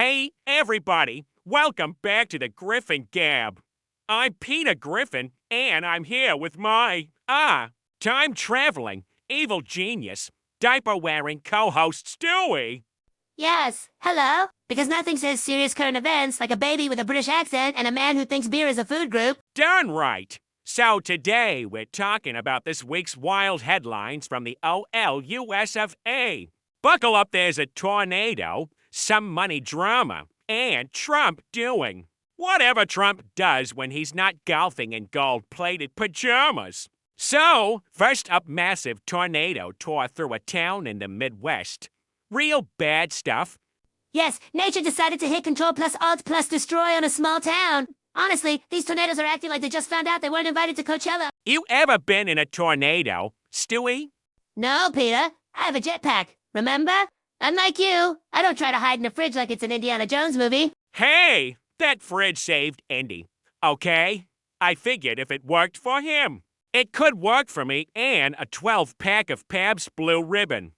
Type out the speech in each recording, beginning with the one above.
Hey, everybody! Welcome back to the Griffin Gab. I'm Peter Griffin, and I'm here with my, time-traveling, evil genius, diaper-wearing co-host Stewie. Yes, hello. Because nothing says serious current events like a baby with a British accent and a man who thinks beer is a food group. Darn right. So today we're talking about this week's wild headlines from the OLUS of A. Buckle up, there's a tornado, some money drama, and Trump doing whatever Trump does when he's not golfing in gold-plated pajamas. So, first up, massive tornado tore through a town in the Midwest. Real bad stuff. Yes, nature decided to hit Control plus Alt plus Destroy on a small town. Honestly, these tornadoes are acting like they just found out they weren't invited to Coachella. You ever been in a tornado, Stewie? No, Peter. I have a jetpack, remember? Unlike you, I don't try to hide in a fridge like it's an Indiana Jones movie. Hey, that fridge saved Indy, okay? I figured if it worked for him, it could work for me and a 12-pack of Pabst Blue Ribbon.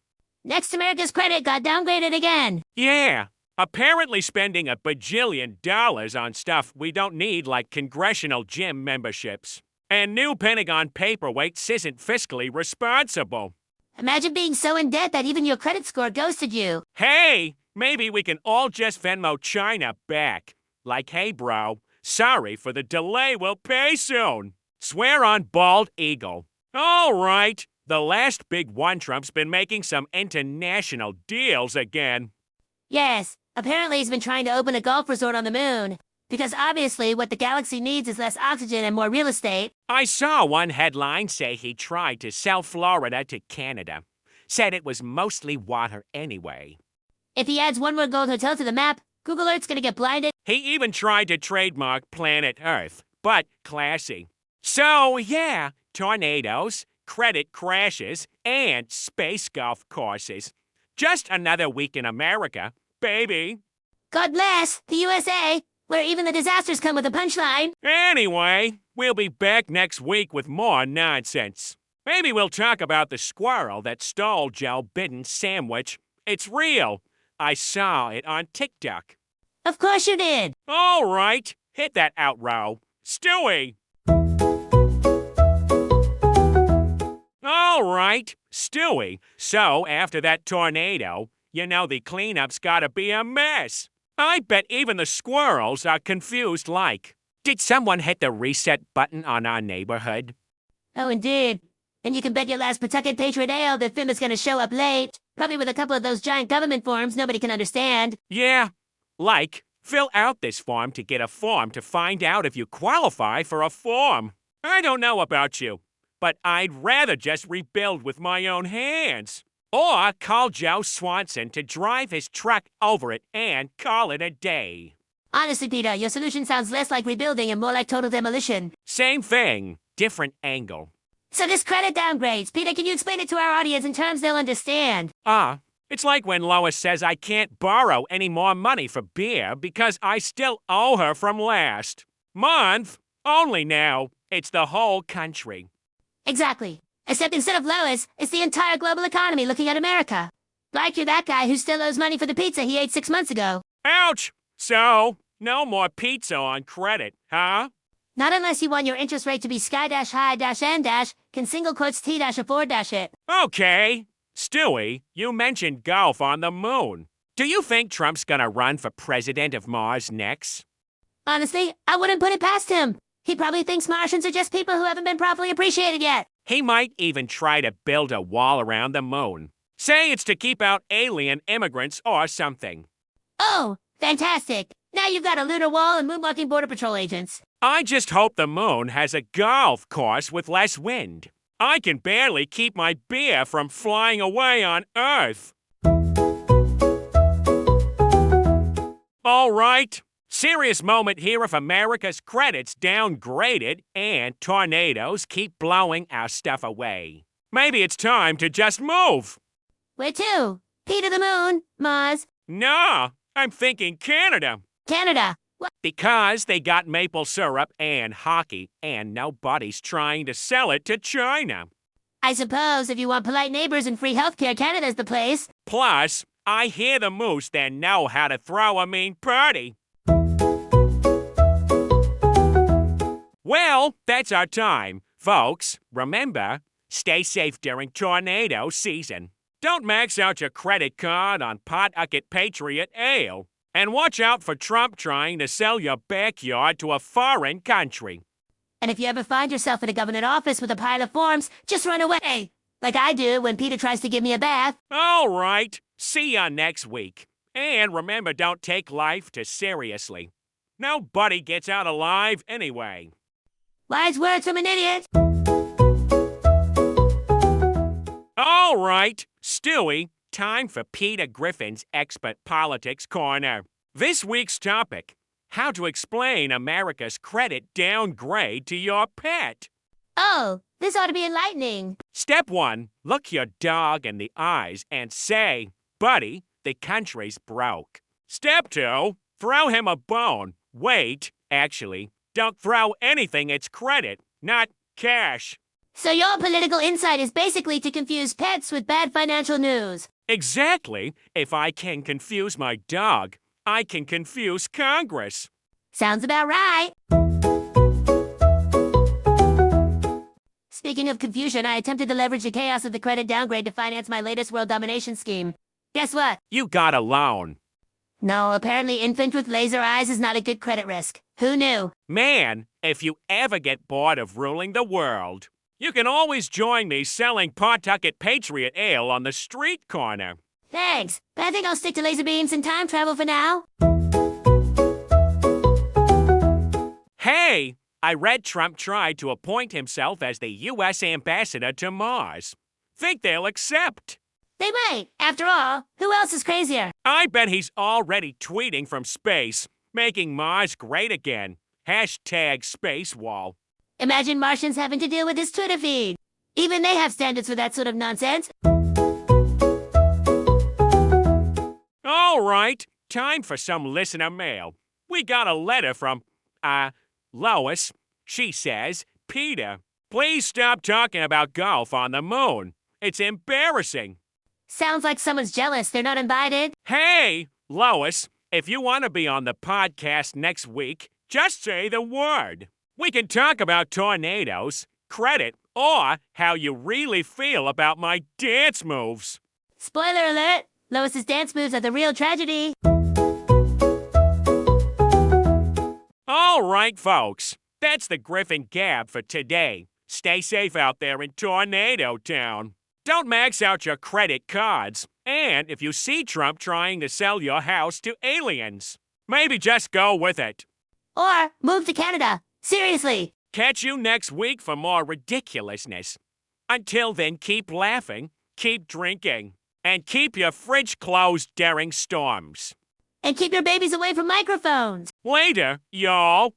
Next America's credit got downgraded again. Yeah, apparently spending $1 bajillion on stuff we don't need like congressional gym memberships. And new Pentagon paperweights isn't fiscally responsible. Imagine being so in debt that even your credit score ghosted you. Hey, maybe we can all just Venmo China back. Like, hey bro, sorry for the delay, we'll pay soon. Swear on bald eagle. All right, the last big one Trump's been making some international deals again. Yes, apparently he's been trying to open a golf resort on the moon. Because obviously what the galaxy needs is less oxygen and more real estate. I saw one headline say he tried to sell Florida to Canada. Said it was mostly water anyway. If he adds one more gold hotel to the map, Google Earth's gonna get blinded. He even tried to trademark Planet Earth, but classy. So, yeah, tornadoes, credit crashes, and space golf courses. Just another week in America, baby. God bless the USA, where even the disasters come with a punchline. Anyway, we'll be back next week with more nonsense. Maybe we'll talk about the squirrel that stole Joe Biden's sandwich. It's real. I saw it on TikTok. Of course you did. All right, hit that outro. Stewie! All right, Stewie. So, after that tornado, you know the cleanup's gotta be a mess. I bet even the squirrels are confused like, did someone hit the reset button on our neighborhood? Oh, indeed. And you can bet your last Pawtucket Patriot Ale that Finn is gonna show up late. Probably with a couple of those giant government forms nobody can understand. Yeah, like, fill out this form to get a form to find out if you qualify for a form. I don't know about you, but I'd rather just rebuild with my own hands. Or call Joe Swanson to drive his truck over it and call it a day. Honestly, Peter, your solution sounds less like rebuilding and more like total demolition. Same thing, different angle. So this credit downgrades. Peter, can you explain it to our audience in terms they'll understand? It's like when Lois says I can't borrow any more money for beer because I still owe her from last month. Only now, it's the whole country. Exactly. Except instead of Lois, it's the entire global economy looking at America. Like you're that guy who still owes money for the pizza he ate 6 months ago. Ouch! So, no more pizza on credit, huh? Not unless you want your interest rate to be sky-high-n- can single quotes T-afford it. Okay. Stewie, you mentioned golf on the moon. Do you think Trump's gonna run for president of Mars next? Honestly, I wouldn't put it past him. He probably thinks Martians are just people who haven't been properly appreciated yet. He might even try to build a wall around the moon. Say it's to keep out alien immigrants or something. Oh, fantastic. Now you've got a lunar wall and moonwalking border patrol agents. I just hope the moon has a golf course with less wind. I can barely keep my beer from flying away on Earth. All right. Serious moment here if America's credit's downgraded and tornadoes keep blowing our stuff away. Maybe it's time to just move. Where to? P to the moon, Mars. Nah, I'm thinking Canada. Canada. What? Because they got maple syrup and hockey, and nobody's trying to sell it to China. I suppose if you want polite neighbors and free healthcare, Canada's the place. Plus, I hear the moose then know how to throw a mean party. Well, that's our time. Folks, remember, stay safe during tornado season. Don't max out your credit card on Pawtucket Patriot Ale. And watch out for Trump trying to sell your backyard to a foreign country. And if you ever find yourself in a government office with a pile of forms, just run away. Like I do when Peter tries to give me a bath. All right. See ya next week. And remember, don't take life too seriously. Nobody gets out alive anyway. Wise words from an idiot. All right, Stewie, time for Peter Griffin's Expert Politics Corner. This week's topic, how to explain America's credit downgrade to your pet. Oh, this ought to be enlightening. Step 1, look your dog in the eyes and say, buddy, the country's broke. Step 2, throw him a bone. Wait, actually, don't throw anything it's credit, not cash. So your political insight is basically to confuse pets with bad financial news. Exactly. If I can confuse my dog, I can confuse Congress. Sounds about right. Speaking of confusion, I attempted to leverage the chaos of the credit downgrade to finance my latest world domination scheme. Guess what? You got a loan. No, apparently infant with laser eyes is not a good credit risk. Who knew? Man, if you ever get bored of ruling the world, you can always join me selling Pawtucket Patriot Ale on the street corner. Thanks, but I think I'll stick to laser beams and time travel for now. Hey, I read Trump tried to appoint himself as the U.S. ambassador to Mars. Think they'll accept. They might. After all, who else is crazier? I bet he's already tweeting from space, making Mars great again. Hashtag space wall. Imagine Martians having to deal with his Twitter feed. Even they have standards for that sort of nonsense. All right, time for some listener mail. We got a letter from, Lois. She says, Peter, please stop talking about golf on the moon. It's embarrassing. Sounds like someone's jealous they're not invited. Hey, Lois, if you want to be on the podcast next week, just say the word. We can talk about tornadoes, credit, or how you really feel about my dance moves. Spoiler alert, Lois's dance moves are the real tragedy. All right, folks, that's the Griffin Gab for today. Stay safe out there in Tornado Town. Don't max out your credit cards. And if you see Trump trying to sell your house to aliens, maybe just go with it. Or move to Canada. Seriously. Catch you next week for more ridiculousness. Until then, keep laughing, keep drinking, and keep your fridge closed during storms. And keep your babies away from microphones. Later, y'all.